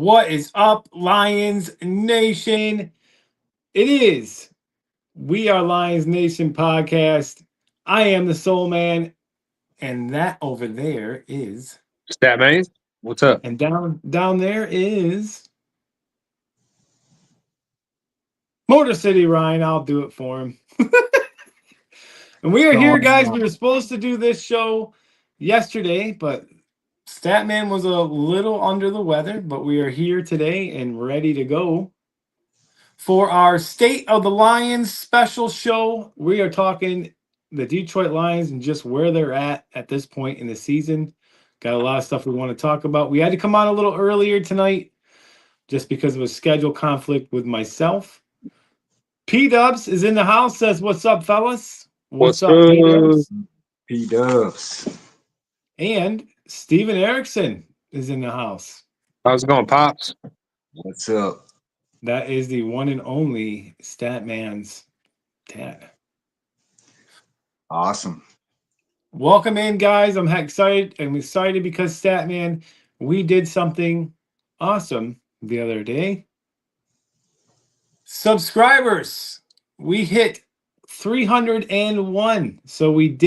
What is up, Lions Nation? It is We Are Lions Nation podcast. I am the Soul Man, and that over there is, Stat man, what's up? and down there is Motor City Ryan. I'll do it for him. And we are here, Going guys. We on. were supposed to do this show yesterday, but Statman was a little under the weather. But we are here today and ready to go for our State of the Lions special show. We are talking the Detroit Lions and just where they're at this point in the season. Got a lot of stuff we want to talk about. We had to come on a little earlier tonight just because of a schedule conflict with myself. P Dubs is in the house, says, "What's up, fellas? What's What's up, P Dubs?" P Dubs. And Steven Erickson is in the house. How's it going, Pops? What's up? That is the one and only Statman's dad. Awesome. Welcome in, guys. I'm excited. I'm excited because Statman, we did something awesome the other day. Subscribers, we hit 301. So we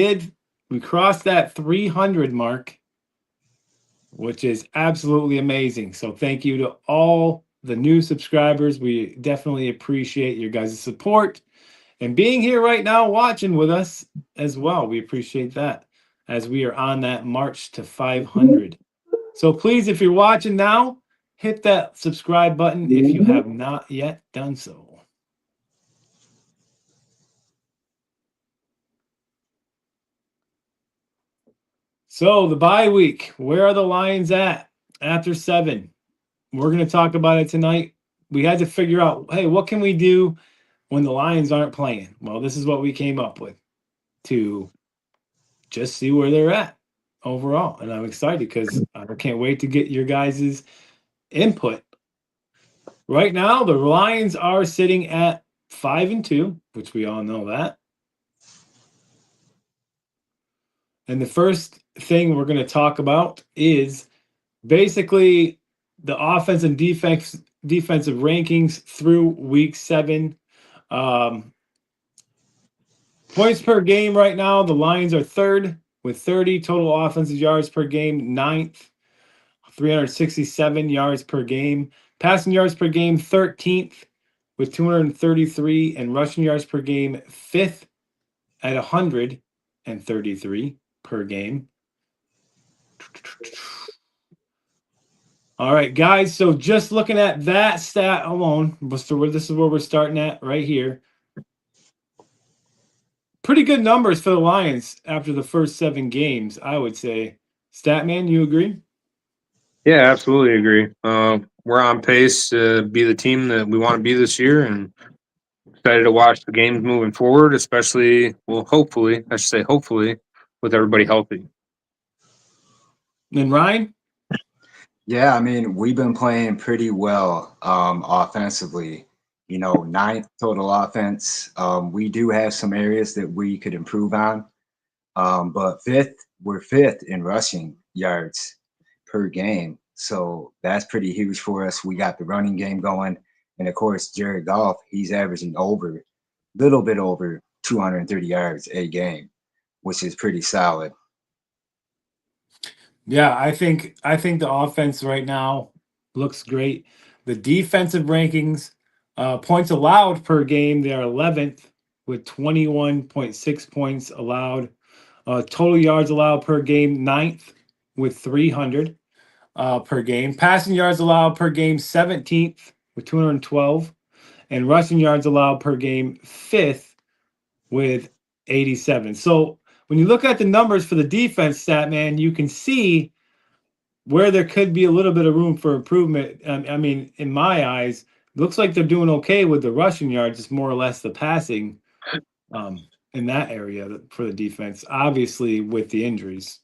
crossed that 300 mark, which is absolutely amazing. So thank you to all the new subscribers. We definitely appreciate your guys' support and being here right now watching with us as well. We appreciate that as we are on that march to 500. So please, if you're watching now, hit that subscribe button if you have not yet done so. So the bye week, where are the Lions at after 7? We're going to talk about it tonight. We had to figure out, hey, what can we do when the Lions aren't playing? Well, this is what we came up with to just see where they're at overall. And I'm excited because I can't wait to get your guys' input. Right now, the Lions are sitting at 5-2, which we all know that. And the first thing we're going to talk about is basically the offense and defensive rankings through week 7. Points per game right now, the Lions are third with 30 total offensive yards per game, ninth, 367 yards per game. Passing yards per game, 13th with 233, and rushing yards per game, 5th at 133 per game. All right, guys, so just looking at that stat alone, this is where we're starting at right here. Pretty good numbers for the Lions after the first 7 games, I would say. Statman, you agree? Yeah, absolutely agree. We're on pace to be the team that we want to be this year, and excited to watch the games moving forward, especially, well, hopefully, I should say hopefully, with everybody healthy. And Ryan? Yeah, I mean, we've been playing pretty well offensively. You know, 9th total offense. We do have some areas that we could improve on. But we're 5th in rushing yards per game. So that's pretty huge for us. We got the running game going. And of course, Jared Goff, he's averaging little bit over 230 yards a game, which is pretty solid. Yeah, I think the offense right now looks great. The defensive rankings, points allowed per game, they are 11th with 21.6 points allowed. Total yards allowed per game, 9th with 300 per game. Passing yards allowed per game, 17th with 212. And rushing yards allowed per game, 5th with 87. So when you look at the numbers for the defense, stat man, you can see where there could be a little bit of room for improvement. I mean, in my eyes, looks like they're doing okay with the rushing yards. It's more or less the passing in that area for the defense, obviously with the injuries.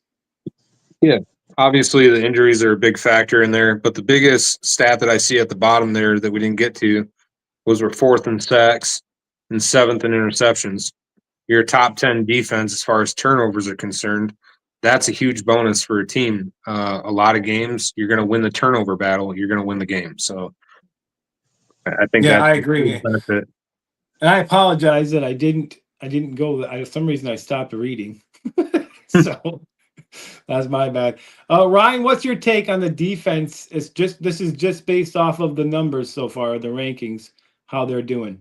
Yeah, obviously the injuries are a big factor in there, but the biggest stat that I see at the bottom there that we didn't get to was we're 4th in sacks and 7th in interceptions. Your top 10 defense as far as turnovers are concerned. that's a huge bonus for a team. A lot of games, you're going to win the turnover battle. You're going to win the game. So I think Yeah, that's I a agree. big benefit. And I apologize that I didn't go. For some reason I stopped reading. So that's my bad. Ryan, what's your take on the defense? This is just based off of the numbers so far, the rankings, how they're doing.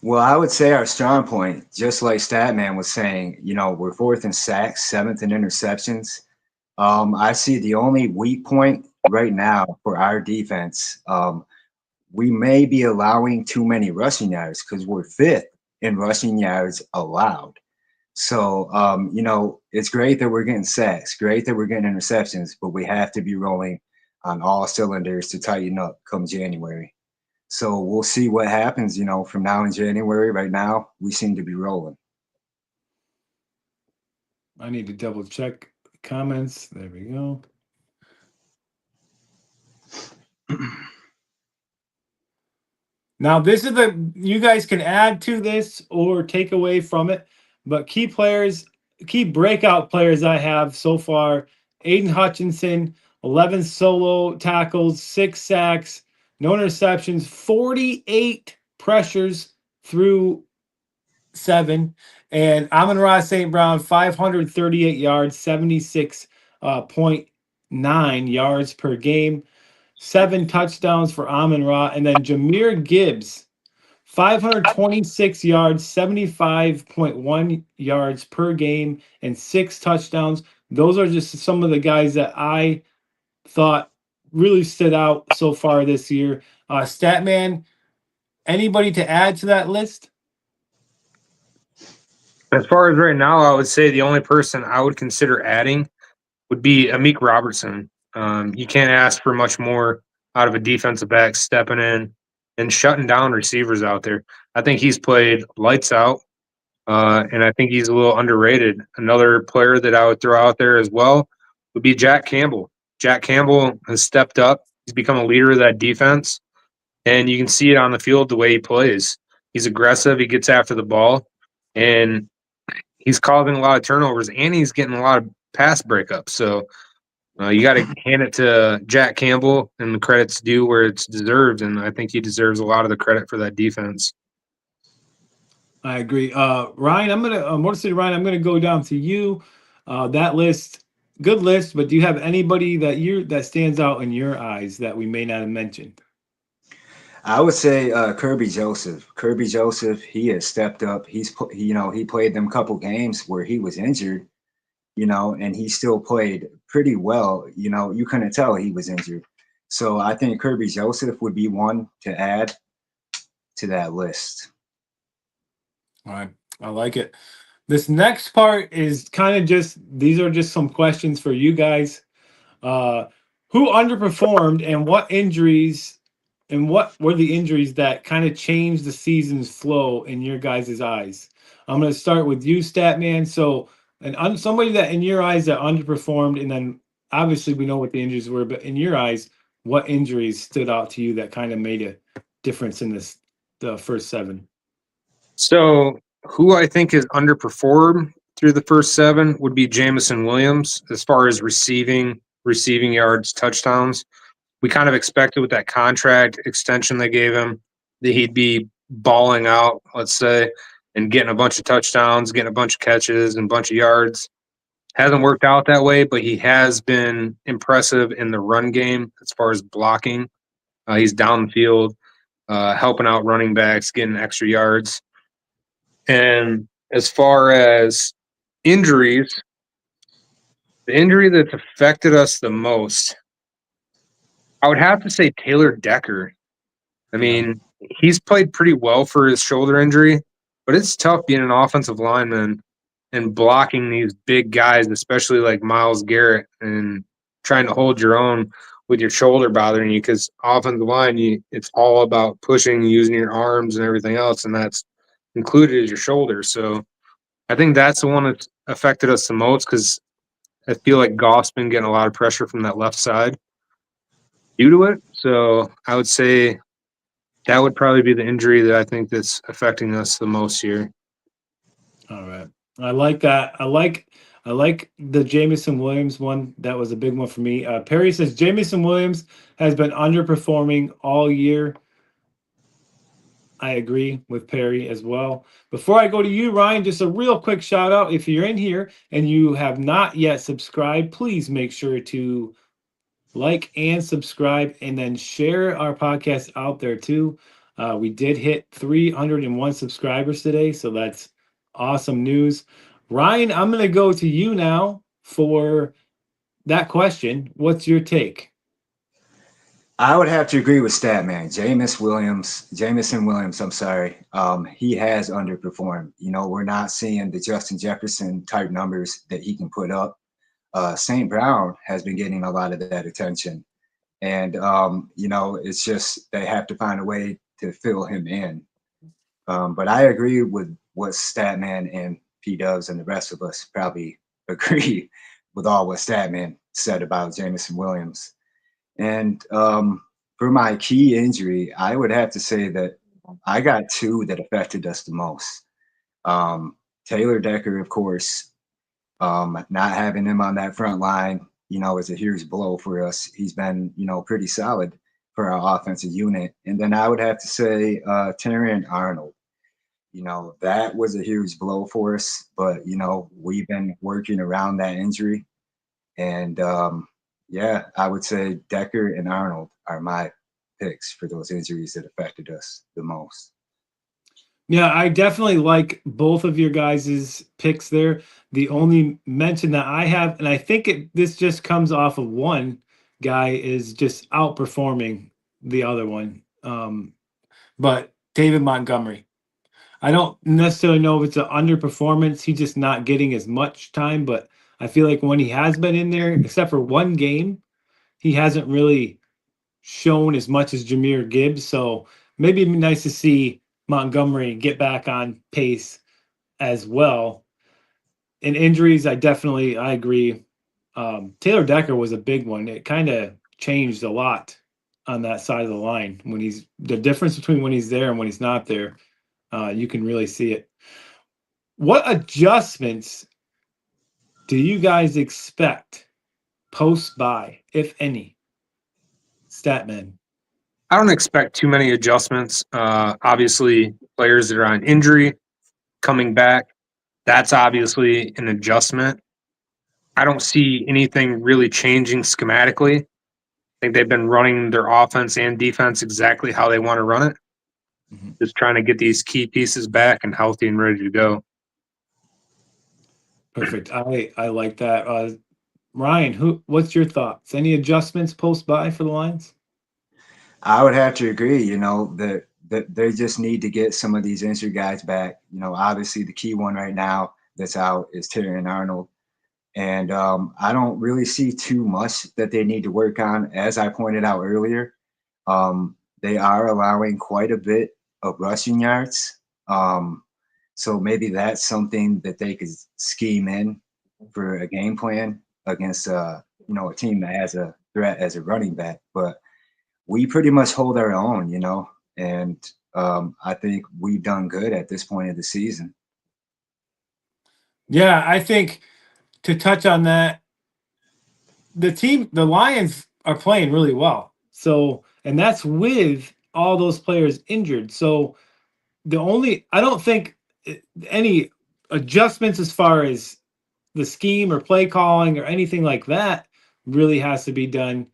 Well, I would say our strong point, just like Statman was saying, we're fourth in sacks, seventh in interceptions. I see the only weak point right now for our defense. We may be allowing too many rushing yards because we're fifth in rushing yards allowed. So, it's great that we're getting sacks, great that we're getting interceptions, but we have to be rolling on all cylinders to tighten up come January. So we'll see what happens, from now in January. Right now, we seem to be rolling. I need to double check comments. There we go. Now, this is you guys can add to this or take away from it, but key breakout players I have so far: Aiden Hutchinson, 11 solo tackles, 6 sacks, no interceptions, 48 pressures through 7, and Amon-Ra St. Brown, 538 yards, 76.9 yards per game. 7 touchdowns for Amon-Ra, and then Jahmyr Gibbs, 526 yards, 75.1 yards per game, and 6 touchdowns. Those are just some of the guys that I thought really stood out so far this year. Statman, anybody to add to that list? As far as right now, I would say the only person I would consider adding would be Amik Robertson. You can't ask for much more out of a defensive back stepping in and shutting down receivers out there. I think he's played lights out, and I think he's a little underrated. Another player that I would throw out there as well would be Jack Campbell. Jack Campbell has stepped up. He's become a leader of that defense, and you can see it on the field the way he plays. He's aggressive. He gets after the ball, and he's causing a lot of turnovers, and he's getting a lot of pass breakups. So you got to hand it to Jack Campbell, and the credit's due where it's deserved, and I think he deserves a lot of the credit for that defense. I agree. Ryan, I'm gonna go down to you. That list, good list, but do you have anybody that stands out in your eyes that we may not have mentioned? I would say Kirby Joseph. Kirby Joseph, he has stepped up. He played them couple games where he was injured, and he still played pretty well. You couldn't tell he was injured. So I think Kirby Joseph would be one to add to that list. All right, I like it. This next part is these are just some questions for you guys. Who underperformed and what were the injuries that kind of changed the season's flow in your guys' eyes? I'm going to start with you, Statman. So, somebody that in your eyes that underperformed, and then obviously we know what the injuries were, but in your eyes, what injuries stood out to you that kind of made a difference in the first 7? So who I think has underperformed through the first 7 would be Jamison Williams as far as receiving yards, touchdowns. We kind of expected with that contract extension they gave him that he'd be balling out, let's say, and getting a bunch of touchdowns, getting a bunch of catches and a bunch of yards. Hasn't worked out that way, but he has been impressive in the run game as far as blocking. He's down the field, helping out running backs, getting extra yards. And as far as injuries, the injury that's affected us the most, I would have to say Taylor Decker. I mean, he's played pretty well for his shoulder injury, but it's tough being an offensive lineman and blocking these big guys, especially like Myles Garrett, and trying to hold your own with your shoulder bothering you, because offensive line, it's all about pushing, using your arms and everything else, and that's included as your shoulder. So I think that's the one that's affected us the most, because I feel like Goff's been getting a lot of pressure from that left side due to it. So I would say that would probably be the injury that I think that's affecting us the most here. All right. I like that. I I like the Jamison Williams one. That was a big one for me. Perry says Jamison Williams has been underperforming all year. I agree with Perry as well. Before I go to you, Ryan, just a real quick shout out. If you're in here and you have not yet subscribed, please make sure to like and subscribe and then share our podcast out there too. We did hit 301 subscribers today, so that's awesome news. Ryan, I'm going to go to you now for that question. What's your take? I would have to agree with Statman. Jamison Williams, I'm sorry. He has underperformed. You know, we're not seeing the Justin Jefferson type numbers that he can put up. St. Brown has been getting a lot of that attention. And, you know, it's just they have to find a way to fill him in. But I agree with what Statman and P Dubs and the rest of us probably agree with all what Statman said about Jamison Williams. And for my key injury, I would have to say that I got two that affected us the most. Taylor Decker, of course, not having him on that front line, you know, is a huge blow for us. He's been, you know, pretty solid for our offensive unit. And then I would have to say Terrion Arnold. You know, that was a huge blow for us, but, you know, we've been working around that injury. And yeah, I would say Decker and Arnold are my picks for those injuries that affected us the most. Yeah, I definitely like both of your guys' picks there. The only mention that I have, and I think this just comes off of one guy, is just outperforming the other one. But David Montgomery. I don't necessarily know if it's an underperformance. He's just not getting as much time, but I feel like when he has been in there, except for one game, he hasn't really shown as much as Jahmyr Gibbs. So maybe it'd be nice to see Montgomery get back on pace as well. In injuries, I agree. Taylor Decker was a big one. It kind of changed a lot on that side of the line when the difference between when he's there and when he's not there. You can really see it. What adjustments do you guys expect post bye, if any? Statman. I don't expect too many adjustments. Obviously, players that are on injury coming back, that's obviously an adjustment. I don't see anything really changing schematically. I think they've been running their offense and defense exactly how they want to run it. Mm-hmm. Just trying to get these key pieces back and healthy and ready to go. Perfect. I like that. Ryan, what's your thoughts? Any adjustments post bye for the Lions? I would have to agree, you know, that they just need to get some of these injured guys back. You know, obviously the key one right now that's out is Terrion Arnold. And I don't really see too much that they need to work on. As I pointed out earlier, they are allowing quite a bit of rushing yards. So maybe that's something that they could scheme in for a game plan against, you know, a team that has a threat as a running back. But we pretty much hold our own, you know, and I think we've done good at this point of the season. Yeah, I think to touch on that, the Lions are playing really well. So, and that's with all those players injured. So, I don't think any adjustments as far as the scheme or play calling or anything like that really has to be done.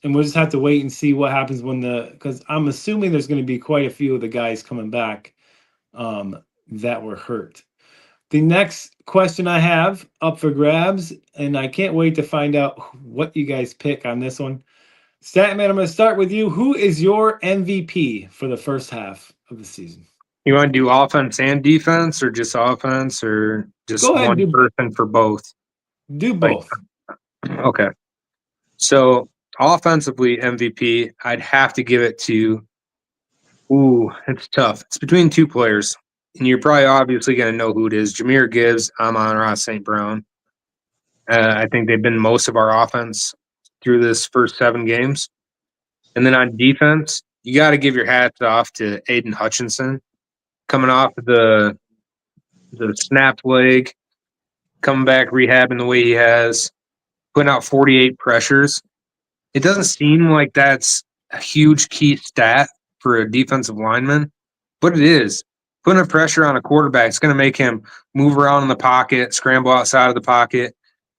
And we'll just have to wait and see what happens because I'm assuming there's going to be quite a few of the guys coming back that were hurt. The next question I have up for grabs, and I can't wait to find out what you guys pick on this one. Statman, I'm going to start with you. Who is your MVP for the first half of the season? You want to do offense and defense, or just offense, or just Go ahead, one person for both? Do both. Okay. So offensively, MVP, I'd have to give it to. Ooh, it's tough. It's between two players, and you're probably obviously going to know who it is. Jahmyr Gibbs, Amon-Ra St. Brown. I think they've been most of our offense through this first 7 games. And then on defense, you got to give your hats off to Aiden Hutchinson coming off the snapped leg, coming back, rehabbing the way he has, putting out 48 pressures. It doesn't seem like that's a huge key stat for a defensive lineman, but it is. Putting a pressure on a quarterback is going to make him move around in the pocket, scramble outside of the pocket,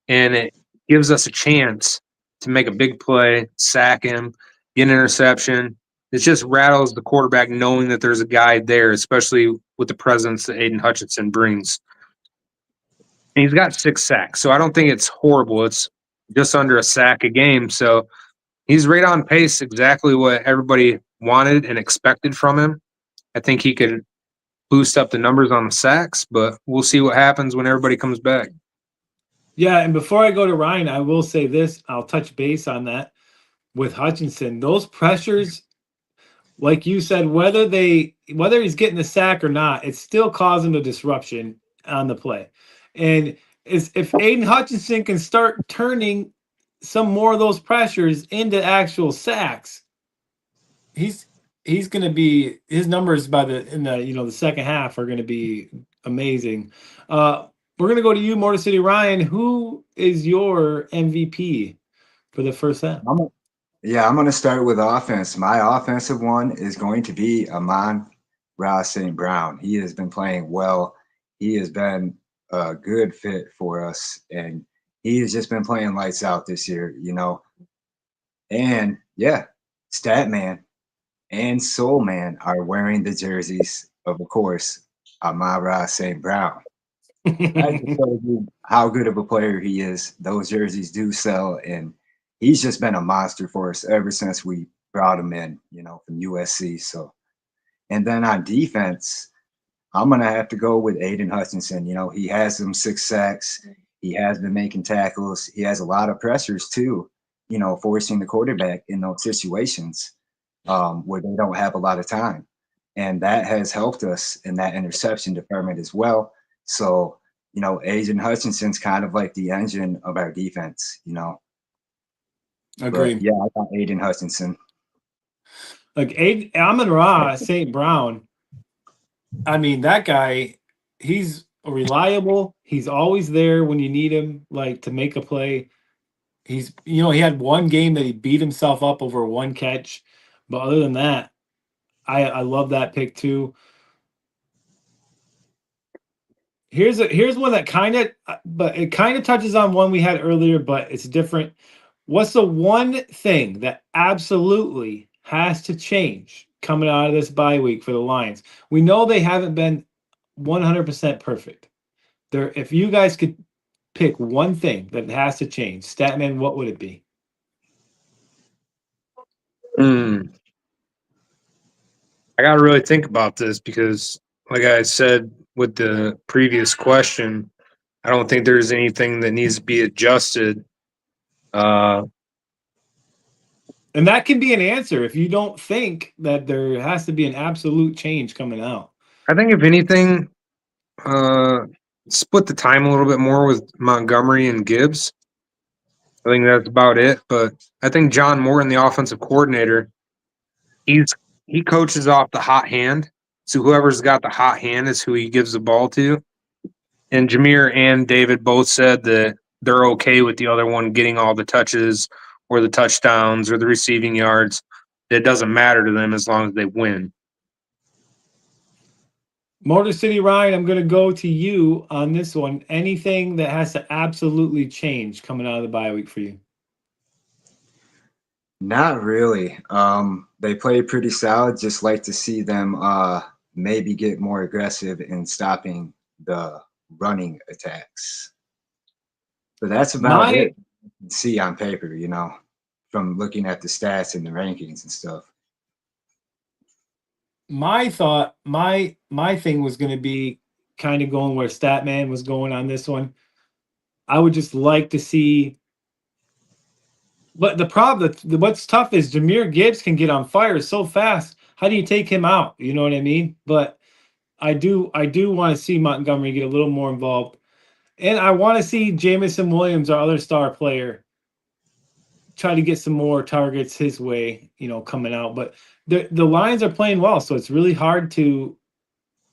and it gives us a chance to make a big play, sack him, get an interception. It just rattles the quarterback knowing that there's a guy there, especially with the presence that Aiden Hutchinson brings. And he's got 6 sacks, so I don't think it's horrible. It's just under a sack a game. So he's right on pace, exactly what everybody wanted and expected from him. I think he could boost up the numbers on the sacks, but we'll see what happens when everybody comes back. Yeah, and before I go to Ryan, I will say this. I'll touch base on that with Hutchinson. Those pressures, like you said, whether he's getting the sack or not, it's still causing a disruption on the play. And if Aiden Hutchinson can start turning some more of those pressures into actual sacks, he's going to be, his numbers by the second half are going to be amazing. We're going to go to you, Motor City Ryan. Who is your MVP for the first half? I'm going to start with offense. My offensive one is going to be Amon-Ra St. Brown. He has been playing well. He has been a good fit for us, and he has just been playing lights out this year, And yeah, Statman and Soulman are wearing the jerseys of course, Amon-Ra St. Brown. That just shows you how good of a player he is. Those jerseys do sell, and he's just been a monster for us ever since we brought him in, from USC. So, and then on defense, I'm gonna have to go with Aiden Hutchinson. He has some 6 sacks. He has been making tackles. He has a lot of pressures too. Forcing the quarterback in those situations where they don't have a lot of time, and that has helped us in that interception department as well. So, Aiden Hutchinson's kind of like the engine of our defense, Agreed. But yeah, I got Aiden Hutchinson. Like Amon-Ra St. Brown, I mean, that guy, he's reliable. He's always there when you need him, like to make a play. He had one game that he beat himself up over one catch. But other than that, I love that pick too. Here's one that kind of touches on one we had earlier, but it's different. What's the one thing that absolutely has to change coming out of this bye week for the Lions? We know they haven't been 100% perfect. If you guys could pick one thing that has to change, Statman, what would it be? I got to really think about this because, like I said with the previous question, I don't think there's anything that needs to be adjusted. And that can be an answer if you don't think that there has to be an absolute change coming out. I think if anything, split the time a little bit more with Montgomery and Gibbs. I think that's about it. But I think John Morton, the offensive coordinator, he coaches off the hot hand. So whoever's got the hot hand is who he gives the ball to. And Jameer and David both said that they're okay with the other one getting all the touches or the touchdowns or the receiving yards. It doesn't matter to them as long as they win. Motor City Ryan, I'm going to go to you on this one. Anything that has to absolutely change coming out of the bye week for you? Not really. They play pretty solid. Just like to see them maybe get more aggressive in stopping the running attacks. But that's about it. See on paper, from looking at the stats and the rankings and stuff. My thought, my thing was going to be kind of going where Statman was going on this one. I would just like to see. But the problem, what's tough is Jahmyr Gibbs can get on fire so fast. How do you take him out? You know what I mean? But I do want to see Montgomery get a little more involved. And I want to see Jamison Williams, our other star player, try to get some more targets his way, coming out. But the Lions are playing well, so it's really hard to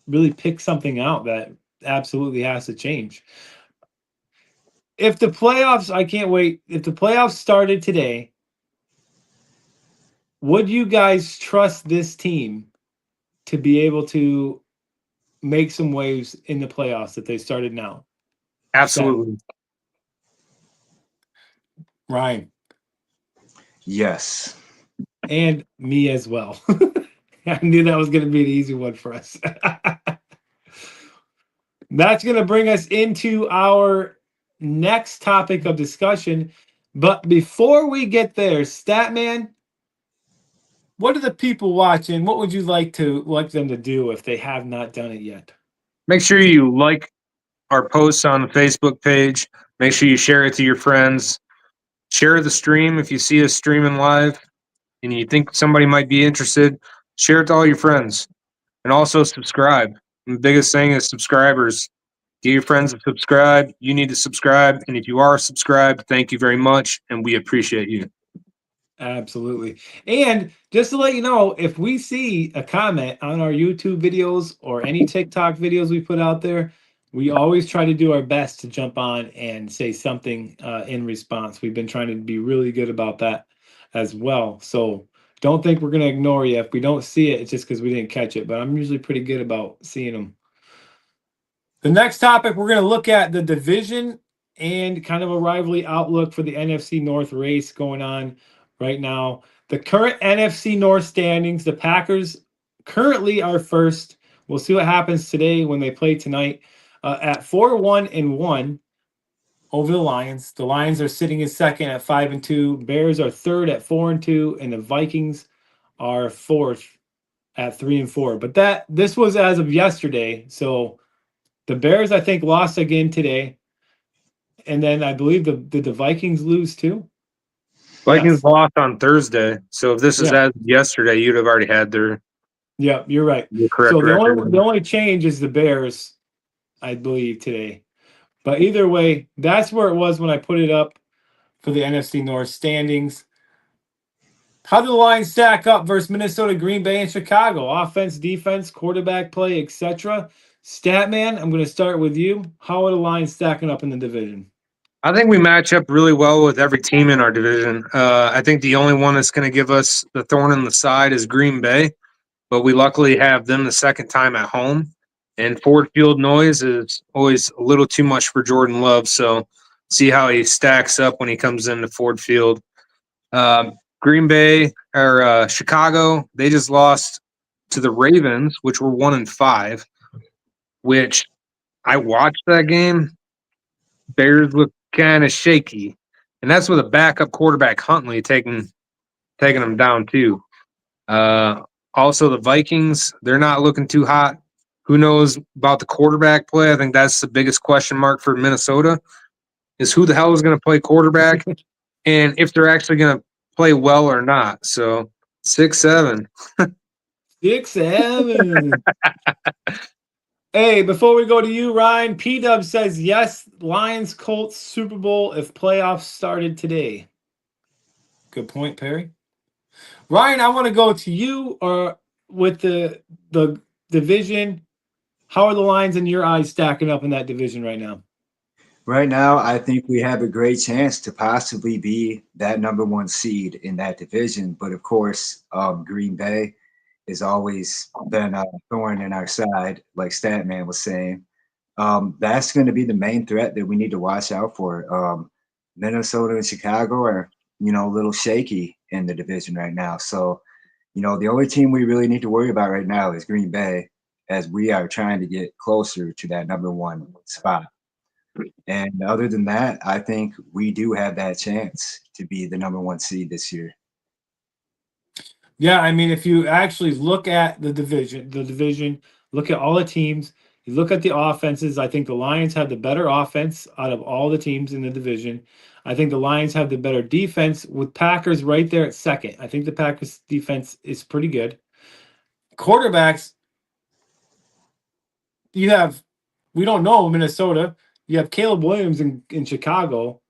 really pick something out that absolutely has to change. if the playoffs, I can't wait. If the playoffs started today, would you guys trust this team to be able to make some waves in the playoffs if they started now? Absolutely. Ryan. Yes. And me as well. I knew that was going to be the easy one for us. That's going to bring us into our next topic of discussion. But before we get there, Statman, what are the people watching? What would you like them to do if they have not done it yet? Make sure you like our posts on the Facebook page. Make sure you share it to your friends. Share the stream if you see us streaming live and you think somebody might be interested. Share it to all your friends. And also subscribe. And the biggest thing is subscribers. Get your friends to subscribe. You need to subscribe. And if you are subscribed, thank you very much. And we appreciate you. Absolutely. And just to let you know, if we see a comment on our YouTube videos or any TikTok videos we put out there, we always try to do our best to jump on and say something in response. We've been trying to be really good about that as well. So don't think we're going to ignore you. If we don't see it, it's just because we didn't catch it. But I'm usually pretty good about seeing them. The next topic, we're going to look at the division and kind of a rivalry outlook for the NFC North race going on right now. The current NFC North standings, the Packers currently are first. We'll see what happens today when they play tonight at 4-1-1 over the Lions. The Lions are sitting in second at 5-2. Bears are third at 4-2, and the Vikings are fourth at 3-4. But this was as of yesterday, so the Bears, I think, lost again today. And then I believe did the Vikings lose too? Vikings Yes. lost on Thursday. So if this is as yesterday, you'd have already had their Yeah, you're right. correct So record. the only change is the Bears, I believe, today. But either way, that's where it was when I put it up for the NFC North standings. How do the Lions stack up versus Minnesota, Green Bay, and Chicago? Offense, defense, quarterback play, etc. Statman, I'm going to start with you. How are the Lions stacking up in the division? I think we match up really well with every team in our division. I think the only one that's going to give us the thorn in the side is Green Bay, but we luckily have them the second time at home. And Ford Field noise is always a little too much for Jordan Love, so see how he stacks up when he comes into Ford Field. Green Bay or Chicago, they just lost to the Ravens, which were 1-5, which I watched that game. Bears look kind of shaky, and that's with a backup quarterback Huntley taking them down too. Also, the Vikings, they're not looking too hot. Who knows about the quarterback play? I think that's the biggest question mark for Minnesota is who the hell is going to play quarterback and if they're actually going to play well or not. So 6-7. 6-7. Hey, before we go to you, Ryan, P-Dub says yes, Lions Colts Super Bowl if playoffs started today. Good point, Perry. Ryan, I want to go to you or with the division. How are the Lions in your eyes stacking up in that division right now? Right now, I think we have a great chance to possibly be that number one seed in that division. But of course, Green Bay has always been a thorn in our side, like Statman was saying. That's going to be the main threat that we need to watch out for. Minnesota and Chicago are, a little shaky in the division right now. So, the only team we really need to worry about right now is Green Bay, as we are trying to get closer to that number one spot. And other than that, I think we do have that chance to be the number one seed this year. Yeah, I mean, if you actually look at the division, look at all the teams, you look at the offenses, I think the Lions have the better offense out of all the teams in the division. I think the Lions have the better defense with Packers right there at second. I think the Packers defense is pretty good. Quarterbacks, we don't know Minnesota. You have Caleb Williams in Chicago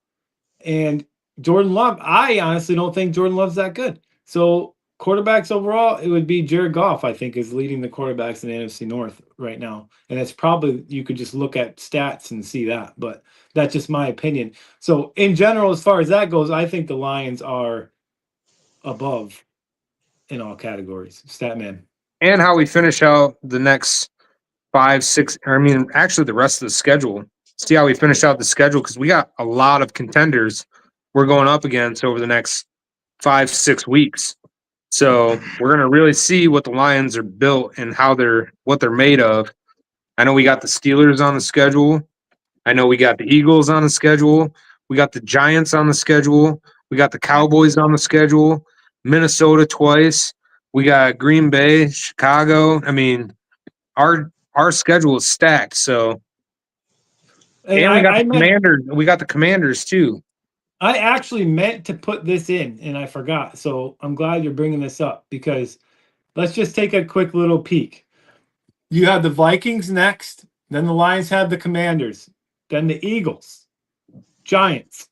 and Jordan Love. I honestly don't think Jordan Love's that good. So quarterbacks overall, it would be Jared Goff, I think, is leading the quarterbacks in the NFC North right now. And it's probably, you could just look at stats and see that, but that's just my opinion. So in general, as far as that goes, I think the Lions are above in all categories. Statman. And how we finish out the next 5, 6, or I mean, actually the rest of the schedule. See how we finish out the schedule because we got a lot of contenders we're going up against over the next 5, 6 weeks. So we're gonna really see what the Lions are built and what they're made of. I know we got the Steelers on the schedule. I know we got the Eagles on the schedule. We got the Giants on the schedule. We got the Cowboys on the schedule. Minnesota twice. We got Green Bay, Chicago. I mean, our schedule is stacked. So, And and we got I the meant, Commanders. We got the Commanders too. I actually meant to put this in and I forgot. So I'm glad you're bringing this up because let's just take a quick little peek. You have the Vikings next, then the Lions have the Commanders, then the Eagles, Giants,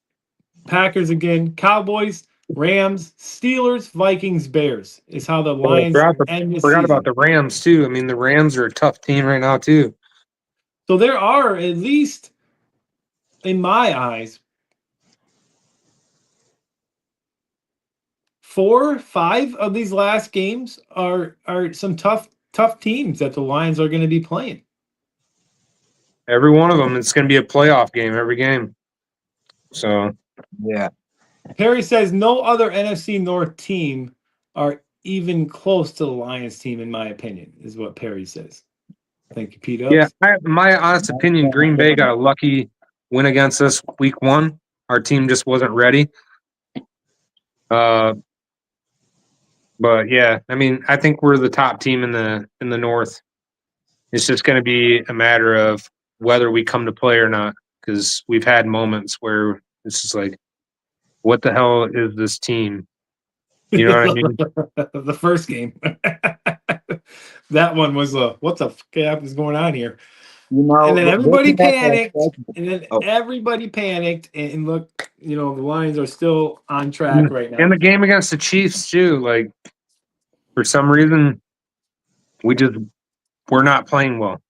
Packers again, Cowboys, Rams, Steelers, Vikings, Bears is how the Lions end this Forgot about season. the Rams too. I mean, the Rams are a tough team right now too. So there are, at least in my eyes, 4, 5 of these last games are some tough teams that the Lions are going to be playing. Every one of them, it's going to be a playoff game every game. So Yeah. Perry says no other NFC North team are even close to the Lions team, in my opinion, is what Perry says. Thank you, Pete yeah, Ups. my honest opinion, Green Bay got a lucky win against us week 1. Our team just wasn't ready. But yeah, I mean, I think we're the top team in the North. It's just going to be a matter of whether we come to play or not, because we've had moments where it's just like, what the hell is this team? You know what I mean? The first game. That one was what the f is going on here? You know, And then everybody looking at that panicked. schedule- And then Oh. everybody panicked. And look, the Lions are still on track right now. And the game against the Chiefs too, like for some reason, we're not playing well.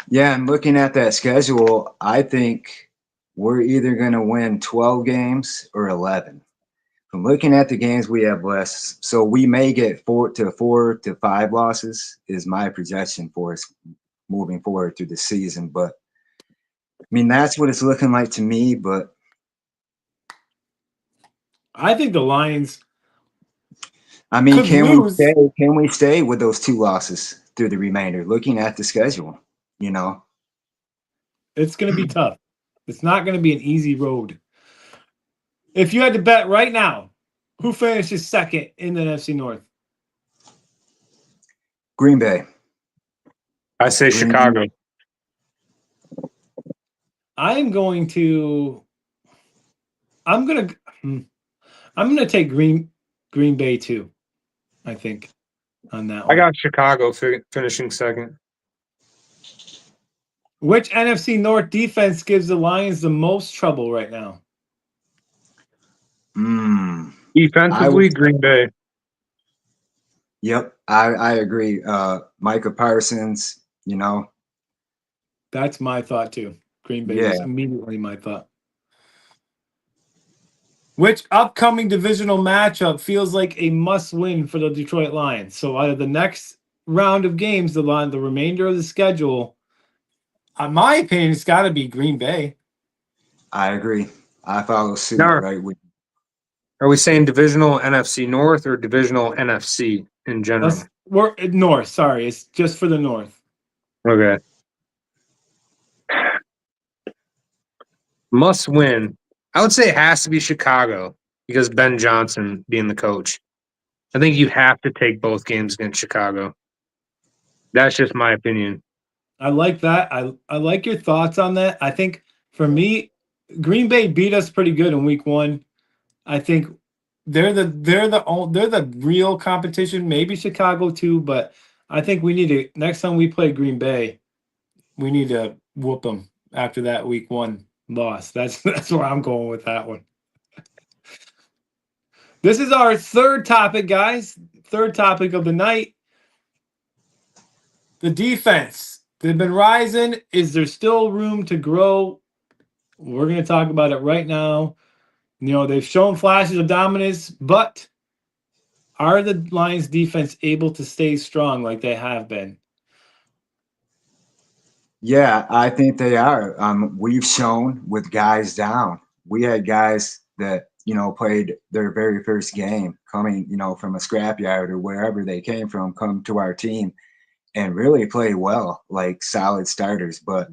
Yeah, and looking at that schedule, I think we're either going to win 12 games or 11. From looking at the games we have left, so we may get 4 to 5 losses is my projection for us moving forward through the season. But I mean, that's what it's looking like to me. But I think the Lions. I mean, could lose. Can we stay with those 2 losses through the remainder? Looking at the schedule, It's going to be tough. It's not going to be an easy road. If you had to bet right now, who finishes second in the NFC North? Green Bay. I say Green Chicago. I'm going to take Green Bay too. I think on that one. I got Chicago finishing second. Which NFC North defense gives the Lions the most trouble right now? Defensively, Green Bay. Yep, I agree. Micah Parsons, That's my thought too. Green Bay is immediately my thought. Which upcoming divisional matchup feels like a must-win for the Detroit Lions? So out of the next round of games, the remainder of the schedule, in my opinion, it's got to be Green Bay. I agree. I follow suit right with. Are we saying divisional NFC North or divisional NFC in general? We're North. Sorry, it's just for the North. Okay. Must win. I would say it has to be Chicago because Ben Johnson being the coach. I think you have to take both games against Chicago. That's just my opinion. I like that. I like your thoughts on that. I think for me, Green Bay beat us pretty good in week 1. I think they're the real competition. Maybe Chicago too, but I think we need to, next time we play Green Bay, we need to whoop them after that week 1 loss. That's where I'm going with that one. This is our third topic, guys. Third topic of the night. The defense, they've been rising. Is there still room to grow? We're going to talk about it right now. They've shown flashes of dominance, but are the Lions defense able to stay strong like they have been? Yeah, I think they are. We've shown with guys down. We had guys that, played their very first game coming, from a scrapyard or wherever they came from, come to our team and really play well, like solid starters. But,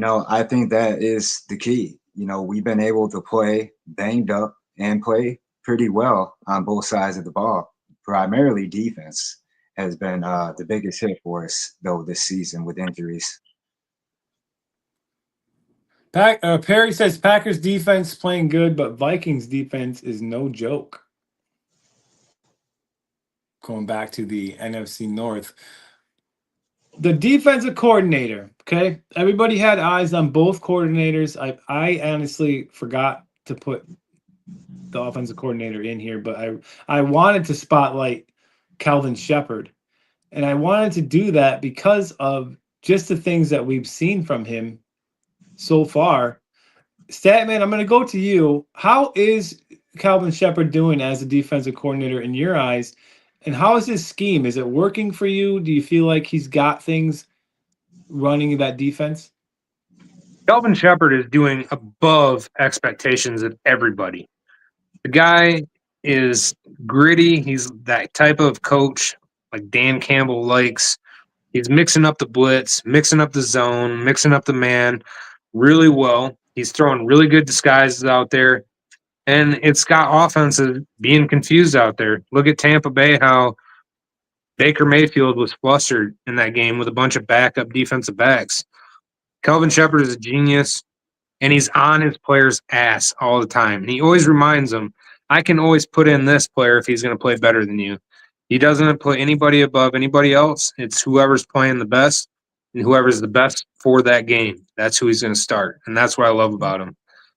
I think that is the key. We've been able to play banged up and play pretty well on both sides of the ball. Primarily defense has been the biggest hit for us, though, this season with injuries. Perry says Packers defense playing good, but Vikings defense is no joke. Going back to the NFC North. The defensive coordinator, okay? Everybody had eyes on both coordinators. I honestly forgot to put the offensive coordinator in here, but I wanted to spotlight Calvin Shepard. And I wanted to do that because of just the things that we've seen from him so far. Statman, I'm going to go to you. How is Calvin Shepard doing as a defensive coordinator in your eyes? And how is his scheme? Is it working for you? Do you feel like he's got things running that defense? Kelvin Shepard is doing above expectations of everybody. The guy is gritty. He's that type of coach like Dan Campbell likes. He's mixing up the blitz, mixing up the zone, mixing up the man really well. He's throwing really good disguises out there. And it's got offenses being confused out there. Look at Tampa Bay, how Baker Mayfield was flustered in that game with a bunch of backup defensive backs. Kelvin Shepard is a genius, and he's on his player's ass all the time. And he always reminds them, I can always put in this player if he's going to play better than you. He doesn't put anybody above anybody else. It's whoever's playing the best and whoever's the best for that game. That's who he's going to start. And that's what I love about him.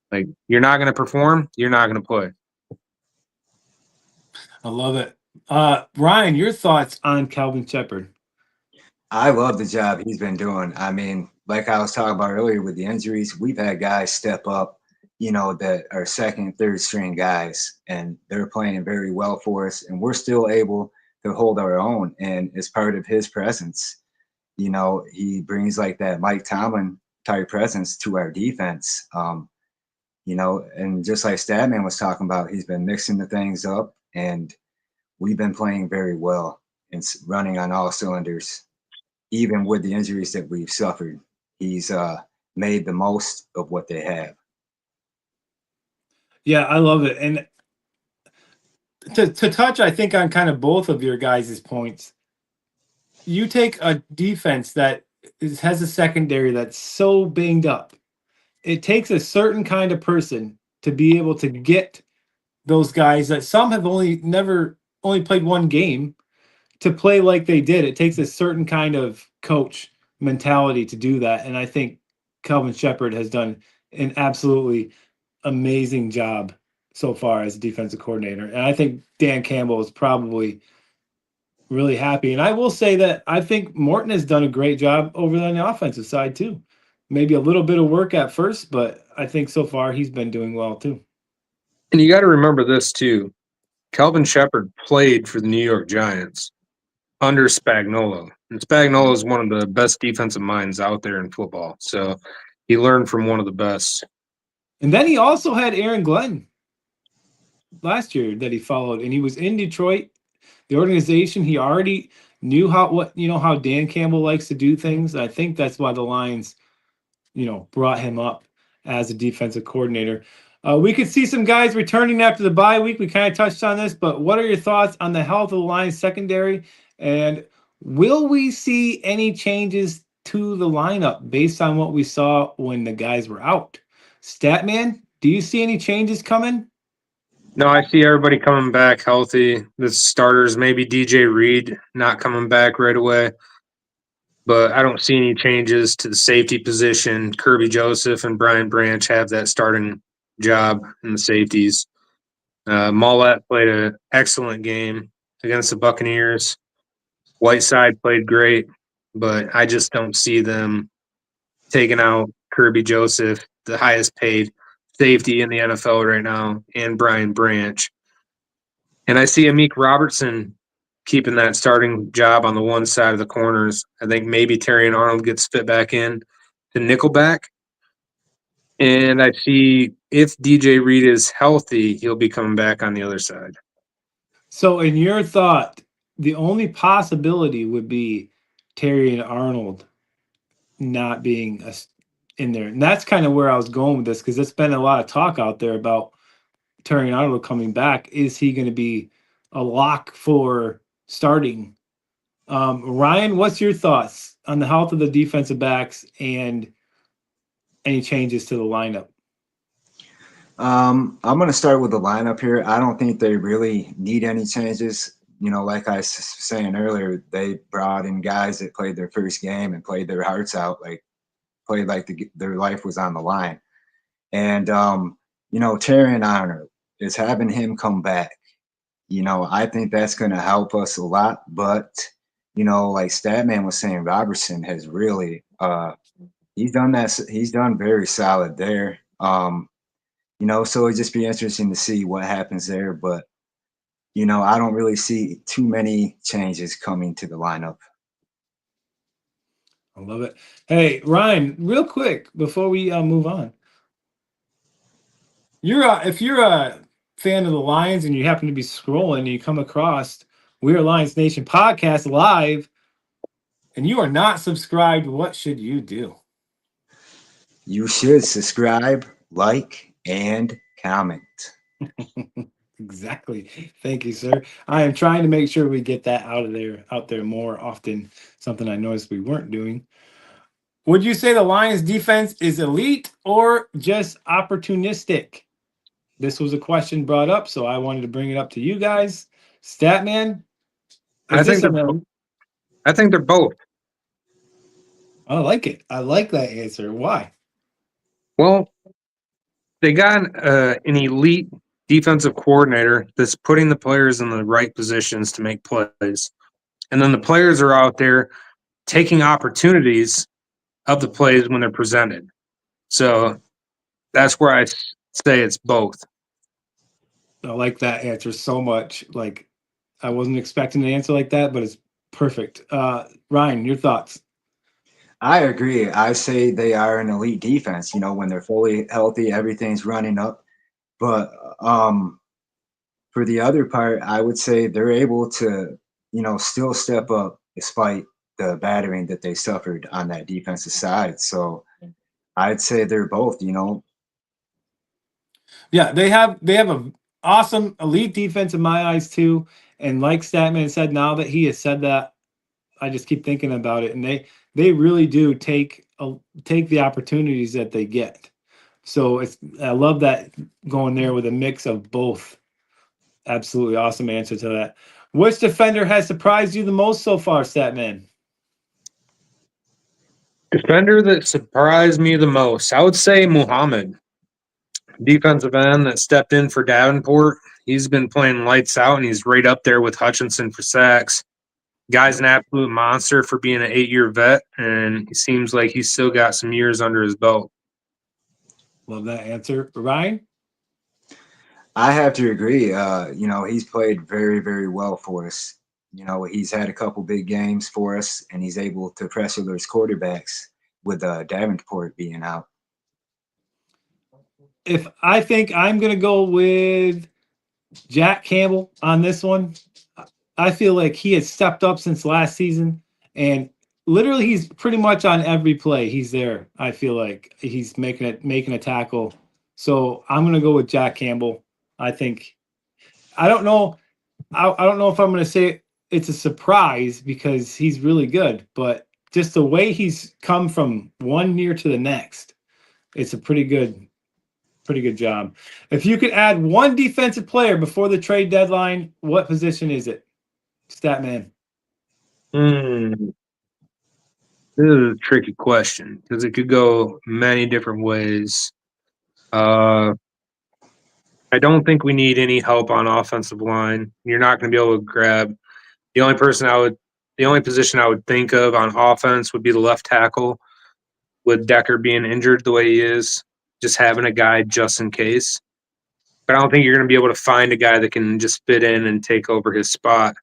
Like, you're not going to perform, you're not going to play. I love it. Ryan, your thoughts on Calvin Shepard? I love the job he's been doing. I mean, like I was talking about earlier with the injuries, we've had guys step up, that are second, third string guys, and they're playing very well for us. And we're still able to hold our own. And it's part of his presence. He brings like that Mike Tomlin type presence to our defense. And just like Statman was talking about, he's been mixing the things up, and we've been playing very well and running on all cylinders. Even with the injuries that we've suffered, he's made the most of what they have. Yeah, I love it. And to touch, I think, on kind of both of your guys' points, you take a defense that has a secondary that's so banged up. It takes a certain kind of person to be able to get those guys that some have only played one game to play like they did. It takes a certain kind of coach mentality to do that. And I think Calvin Shepard has done an absolutely amazing job so far as a defensive coordinator. And I think Dan Campbell is probably really happy. And I will say that I think Morton has done a great job over on the offensive side too. Maybe a little bit of work at first, but I think so far he's been doing well too. And you got to remember this too. Kelvin Shepard played for the New York Giants under Spagnuolo. And Spagnuolo is one of the best defensive minds out there in football. So he learned from one of the best. And then he also had Aaron Glenn last year that he followed, and he was in Detroit. The organization, he already knew how Dan Campbell likes to do things. I think that's why the Lions, brought him up as a defensive coordinator. We could see some guys returning after the bye week. We kind of touched on this, but what are your thoughts on the health of the Lions secondary? And will we see any changes to the lineup based on what we saw when the guys were out? Statman, do you see any changes coming? No, I see everybody coming back healthy. The starters, maybe DJ Reed not coming back right away. But I don't see any changes to the safety position. Kirby Joseph and Brian Branch have that starting job in the safeties. Mollett played an excellent game against the Buccaneers. Whiteside played great. but I just don't see them taking out Kirby Joseph, the highest paid safety in the NFL right now, and Brian Branch. And I see Amik Robertson keeping that starting job on the one side of the corners. I think maybe Terry and Arnold gets fit back in to nickelback. And I see if DJ Reed is healthy, he'll be coming back on the other side. So, in your thought, the only possibility would be Terry and Arnold not being in there, and that's kind of where I was going with this because there's been a lot of talk out there about Terry and Arnold coming back. Is he going to be a lock for starting? Ryan, what's your thoughts on the health of the defensive backs and any changes to the lineup? I'm going to start with the lineup here. I don't think they really need any changes. Like I was saying earlier, they brought in guys that played their first game and played their hearts out, played like their life was on the line. And, Terry and Arnold is having him come back. I think that's going to help us a lot. But, like Statman was saying, Robertson has really, he's done that. He's done very solid there. So it'd just be interesting to see what happens there. But, I don't really see too many changes coming to the lineup. I love it. Hey, Ryan, real quick before we move on, if you're a fan of the Lions and you happen to be scrolling and you come across We're Lions Nation podcast live, and you are not subscribed, what should you do? You should subscribe, like, and comment. Exactly. Thank you, sir. I am trying to make sure we get that out there more often. Something I noticed we weren't doing. Would you say the Lions defense is elite or just opportunistic? This was a question brought up, so I wanted to bring it up to you guys. Statman, I think they're both. I like it. I like that answer. Why? Well, they got an elite defensive coordinator that's putting the players in the right positions to make plays. And then the players are out there taking opportunities of the plays when they're presented. So that's where I say it's both. I like that answer so much. Like, I wasn't expecting an answer like that, but it's perfect. Ryan, your thoughts? I agree. I say they are an elite defense. When they're fully healthy, everything's running up. But for the other part, I would say they're able to, still step up despite the battering that they suffered on that defensive side. So I'd say they're both. Yeah, they have a awesome elite defense in my eyes too. And like Statman said, now that he has said that, I just keep thinking about it, and they really do take the opportunities that they get. So I love that going there with a mix of both. Absolutely awesome answer to that. Which defender has surprised you the most so far, Statman? Defender that surprised me the most, I would say Muhammad, defensive end that stepped in for Davenport. He's been playing lights out, and he's right up there with Hutchinson for sacks. Guy's an absolute monster for being an 8-year vet, and he seems like he's still got some years under his belt. Love that answer. Ryan? I have to agree. He's played very, very well for us. He's had a couple big games for us, and he's able to pressure those quarterbacks with Davenport being out. If I think I'm going to go with Jack Campbell on this one, I feel like he has stepped up since last season, and literally he's pretty much on every play. He's there. I feel like he's making a tackle. So I'm going to go with Jack Campbell. I don't know. I don't know if I'm going to say it's a surprise because he's really good, but just the way he's come from one year to the next, it's a pretty good job. If you could add one defensive player before the trade deadline, what position is it? Statman. This is a tricky question because it could go many different ways. I don't think we need any help on offensive line. You're not going to be able to grab. The only person I would the only position I would think of on offense would be the left tackle, with Decker being injured the way he is, just having a guy just in case. But I don't think you're going to be able to find a guy that can just fit in and take over his spot.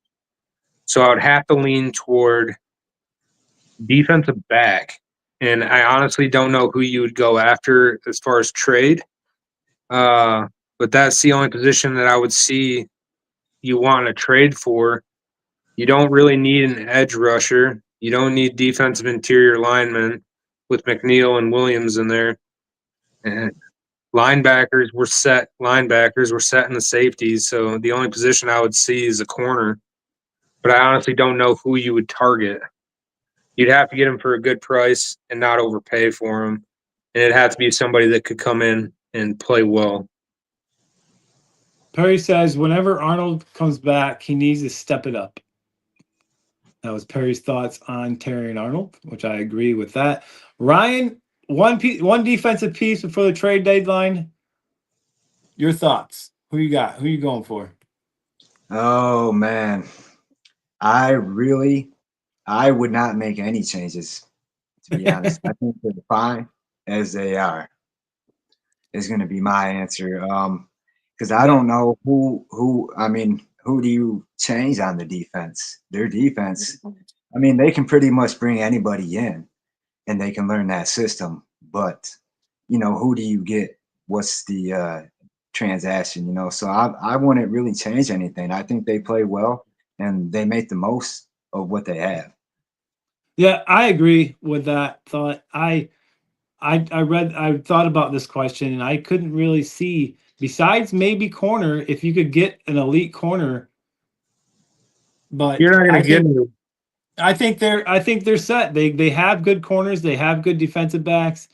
So I would have to lean toward defensive back. And I honestly don't know who you would go after as far as trade. But that's the only position that I would see you want to trade for. You don't really need an edge rusher. You don't need defensive interior linemen with McNeil and Williams in there. And linebackers were set. Linebackers were set in the safeties. So the only position I would see is a corner. But I honestly don't know who you would target. You'd have to get him for a good price and not overpay for him. And it'd have to be somebody that could come in and play well. Perry says whenever Arnold comes back, he needs to step it up. That was Perry's thoughts on Terry and Arnold, which I agree with that. Ryan, one defensive piece before the trade deadline. Your thoughts? Who you got? Who you going for? Oh man, I would not make any changes, to be honest. I think they're fine as they are. Is going to be my answer. Because I don't know who. I mean, who do you change on the defense? Their defense. I mean, they can pretty much bring anybody in, and they can learn that system. But who do you get? What's the transaction? So I wouldn't really change anything. I think they play well, and they make the most of what they have. Yeah, I agree with that thought. I thought about this question and I couldn't really see, besides maybe corner, if you could get an elite corner. But You're not going to get I think they're set. They have good corners, they have good defensive backs.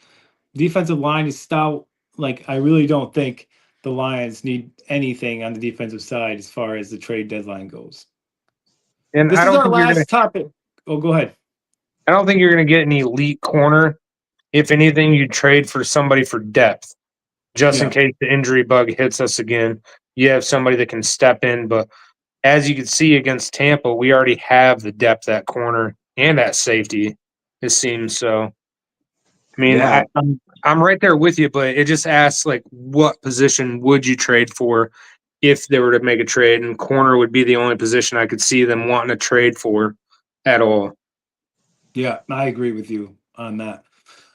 Defensive line is stout. Like, I really don't think the Lions need anything on the defensive side as far as the trade deadline goes. and This I is don't our think you're last topic. Oh, go ahead. I don't think you're going to get an elite corner. If anything, you trade for somebody for depth, just in Yeah. case the injury bug hits us again. You have somebody that can step in. But as you can see against Tampa, we already have the depth at corner and at safety, it seems. So, I mean, Yeah, I'm right there with you, but it just asks, like, what position would you trade for if they were to make a trade? And corner would be the only position I could see them wanting to trade for at all. Yeah, I agree with you on that.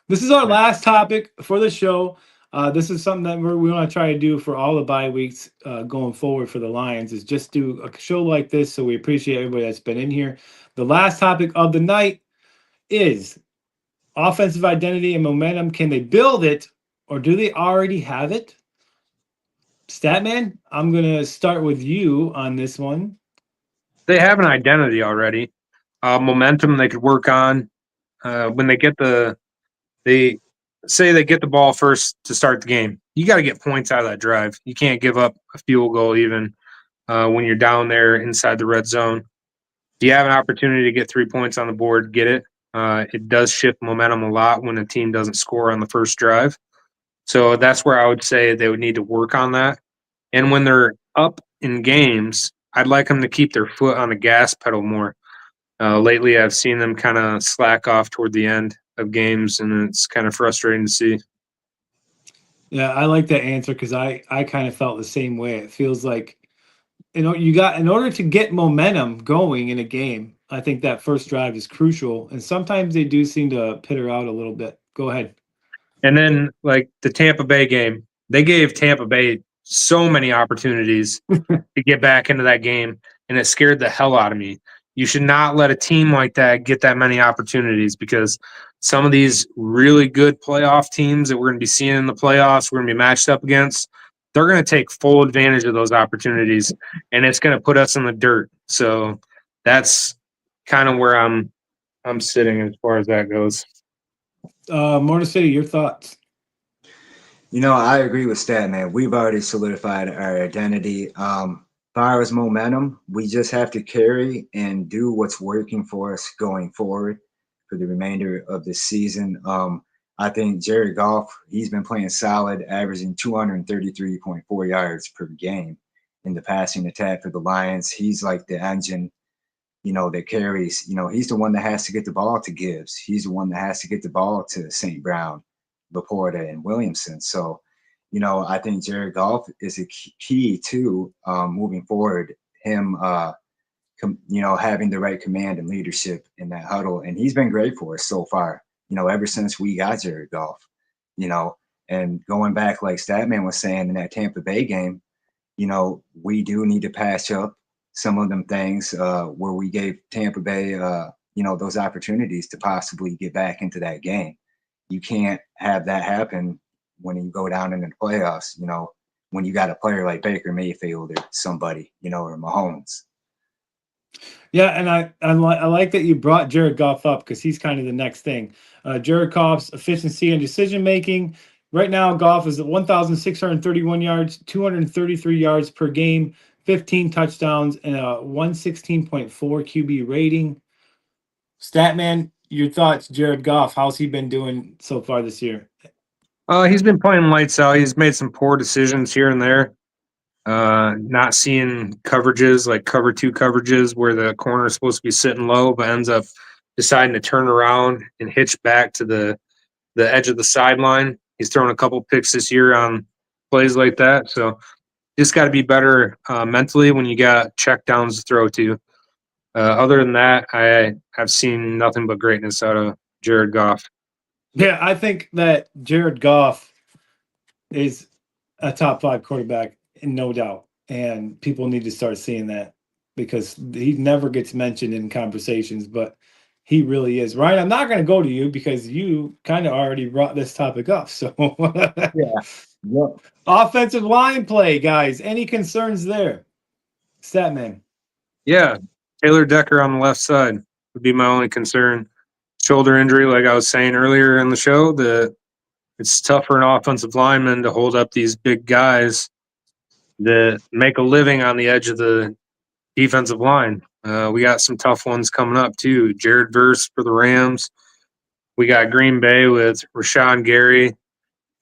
This is our last topic for the show. This is something that we want to try to do for all the bye weeks going forward for the Lions, is just do a show like this. So we appreciate everybody that's been in here. The last topic of the night is offensive identity and momentum. Can they build it, or do they already have it? Statman, I'm going to start with you on this one. They have an identity already. Momentum they could work on when they get they say they get the ball first to start the game. You got to get points out of that drive. You can't give up a field goal even when you're down there inside the red zone. If you have an opportunity to get 3 points on the board, get it. It does shift momentum a lot when a team doesn't score on the first drive. So that's where I would say they would need to work on that. And when they're up in games, I'd like them to keep their foot on the gas pedal more. Lately, I've seen them kind of slack off toward the end of games, and it's kind of frustrating to see. Yeah, I like that answer because I kind of felt the same way. It feels like, in order to get momentum going in a game, I think that first drive is crucial. And sometimes they do seem to pitter out a little bit. Go ahead. And then, like the Tampa Bay game, they gave Tampa Bay so many opportunities to get back into that game, and it scared the hell out of me. You should not let a team like that get that many opportunities, because some of these really good playoff teams that we're going to be seeing in the playoffs, we're going to be matched up against, they're going to take full advantage of those opportunities, and it's going to put us in the dirt. So that's kind of where I'm sitting as far as that goes. Motor City, your thoughts? I agree with Stat, man. We've already solidified our identity. Far as momentum, we just have to carry and do what's working for us going forward for the remainder of the season. I think Jared Goff, he's been playing solid, averaging 233.4 yards per game in the passing attack for the Lions. He's like the engine that carries. He's the one that has to get the ball to Gibbs. He's the one that has to get the ball to St. Brown, Laporta, and Williamson. So, I think Jared Goff is a key to moving forward. Him, having the right command and leadership in that huddle, and he's been great for us so far. Ever since we got Jared Goff. And going back, like Statman was saying in that Tampa Bay game, we do need to patch up some of them things where we gave Tampa Bay, those opportunities to possibly get back into that game. You can't have that happen when you go down into the playoffs, when you got a player like Baker Mayfield or somebody, or Mahomes. Yeah, and I like that you brought Jared Goff up because he's kind of the next thing. Jared Goff's efficiency and decision making. Right now, Goff is at 1,631 yards, 233 yards per game, 15 touchdowns, and a 116.4 QB rating. Statman, your thoughts, Jared Goff? How's he been doing so far this year? He's been playing lights out. He's made some poor decisions here and there. Not seeing coverages like cover 2 coverages where the corner is supposed to be sitting low, but ends up deciding to turn around and hitch back to the edge of the sideline. He's thrown a couple picks this year on plays like that. So just got to be better mentally when you got check downs to throw to. Other than that, I have seen nothing but greatness out of Jared Goff. Yeah, I think that Jared Goff is a top 5 quarterback, no doubt. And people need to start seeing that because he never gets mentioned in conversations, but he really is. Ryan, I'm not going to go to you because you kind of already brought this topic up. So, Yeah. Yep. Offensive line play, guys. Any concerns there? Statman. Yeah, Taylor Decker on the left side would be my only concern. Shoulder injury, like I was saying earlier in the show, it's tough for an offensive lineman to hold up these big guys that make a living on the edge of the defensive line. We got some tough ones coming up too. Jared Verse for the Rams. We got Green Bay with Rashawn Gary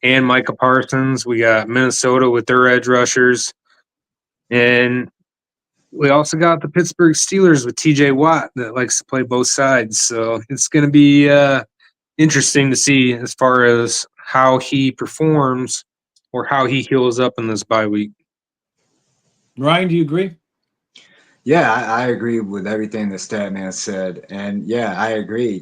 and Micah Parsons. We got Minnesota with their edge rushers. And we also got the Pittsburgh Steelers with TJ Watt that likes to play both sides. So it's going to be interesting to see as far as how he performs or how he heals up in this bye week. Ryan, do you agree? Yeah, I agree with everything that Statman said. And yeah, I agree.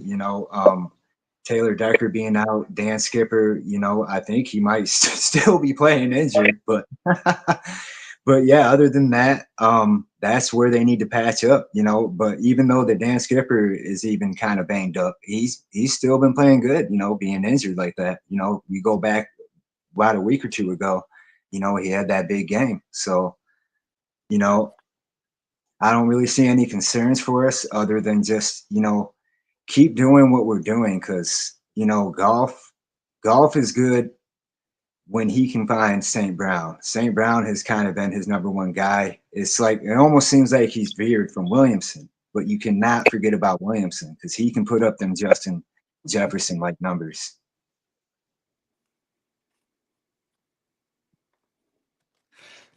Taylor Decker being out, Dan Skipper, I think he might still be playing injured, but but yeah, other than that, that's where they need to patch up, but even though the Dan Skipper is even kind of banged up, he's still been playing good, being injured like that. We go back about a week or two ago, he had that big game. So, I don't really see any concerns for us other than just, keep doing what we're doing because, golf is good when he can find St. Brown. St. Brown has kind of been his number one guy. It's like it almost seems like he's veered from Williamson, but you cannot forget about Williamson because he can put up them Justin Jefferson-like numbers.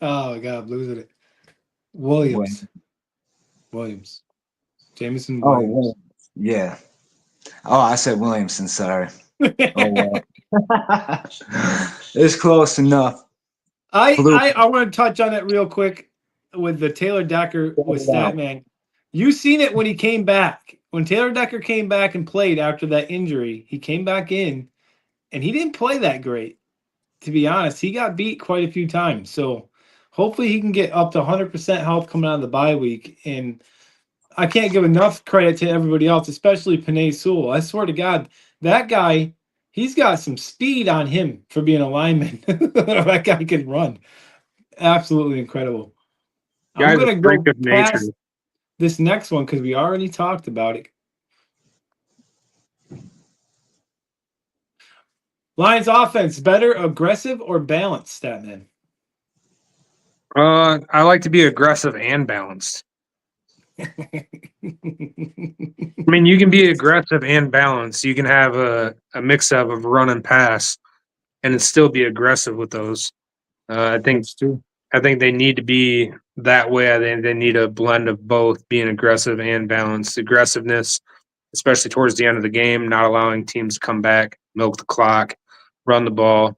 Oh, God, losing it. Williams. Jameson Oh, Williams. yeah. Oh, I said Williamson, sorry. Oh, it's close enough. I want to touch on it real quick with the Taylor Decker with Statman. You seen it when he came back. When Taylor Decker came back and played after that injury, he came back in and he didn't play that great. To be honest, he got beat quite a few times. So hopefully he can get up to 100% health coming out of the bye week. And I can't give enough credit to everybody else, especially Penei Sewell. I swear to God, that guy, he's got some speed on him for being a lineman. That guy can run. Absolutely incredible. I'm going to go past this next one because we already talked about it. Lions offense, better aggressive or balanced, Statman? I like to be aggressive and balanced. I mean, you can be aggressive and balanced. You can have a mix-up of run and pass and still be aggressive with those. I think they need to be that way, I think they need a blend of both being aggressive and balanced. Aggressiveness, especially towards the end of the game, not allowing teams to come back, milk the clock, run the ball,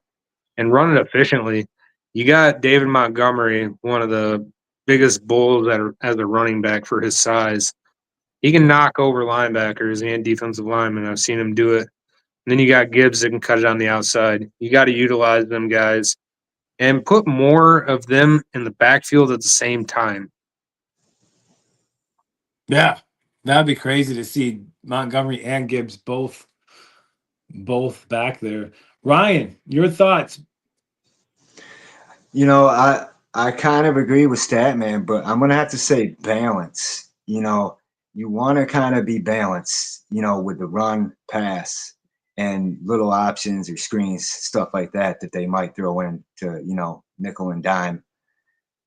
and run it efficiently. You got David Montgomery, one of the biggest bulls as a running back for his size. He can knock over linebackers and defensive linemen. I've seen him do it. And then you got Gibbs that can cut it on the outside. You got to utilize them guys and put more of them in the backfield at the same time. Yeah, that'd be crazy to see Montgomery and Gibbs both back there. Ryan, your thoughts? I kind of agree with Statman, but I'm gonna have to say balance. You want to kind of be balanced, with the run, pass, and little options or screens, stuff like that they might throw in to, nickel and dime.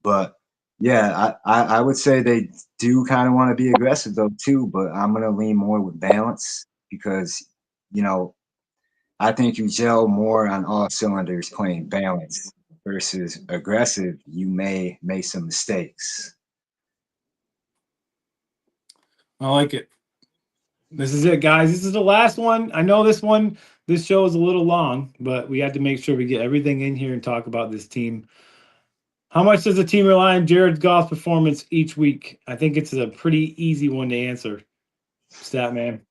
But yeah, I would say they do kind of want to be aggressive though too, but I'm gonna lean more with balance because, you know, I think you gel more on all cylinders playing balance versus aggressive. You may make some mistakes. I like it. This is it, guys. This is the last one. I know this show is a little long, but we had to make sure we get everything in here and talk about this team. How much does the team rely on Jared Goff's performance each week? I think it's a pretty easy one to answer. Statman.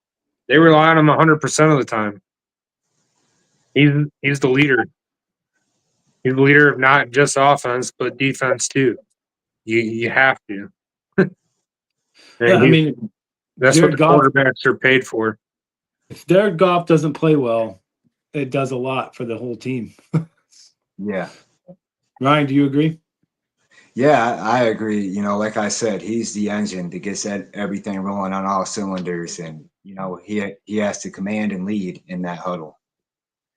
They rely on him 100% of the time. He's the leader. He's the leader of not just offense, but defense too. You have to. Yeah, I mean, that's Jared what the Goff, quarterbacks are paid for. if Jared Goff doesn't play well, it does a lot for the whole team. Yeah. Ryan, do you agree? Yeah, I agree. Like I said, he's the engine that gets everything rolling on all cylinders, and he has to command and lead in that huddle.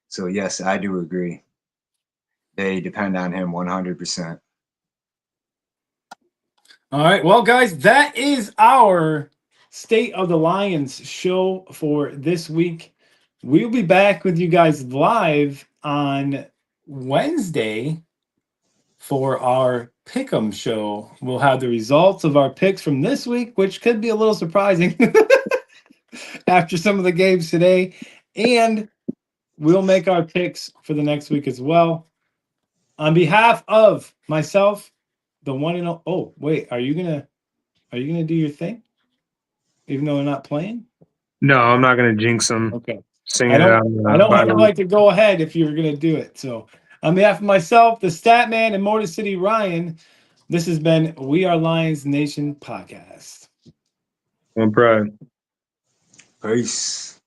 So yes, I do agree. They depend on him 100%. All right. Well, guys, that is our State of the Lions show for this week. We'll be back with you guys live on Wednesday for our Pick'em show. We'll have the results of our picks from this week, which could be a little surprising after some of the games today. And we'll make our picks for the next week as well. On behalf of myself, the one and oh, wait, are you gonna do your thing? Even though they're not playing? No, I'm not going to jinx them. Okay. Sing I it don't out. I don't have the right to go ahead if you're gonna do it. So on behalf of myself, the Statman, and Motor City Ryan, this has been We Are Lions Nation podcast. One pride. Peace.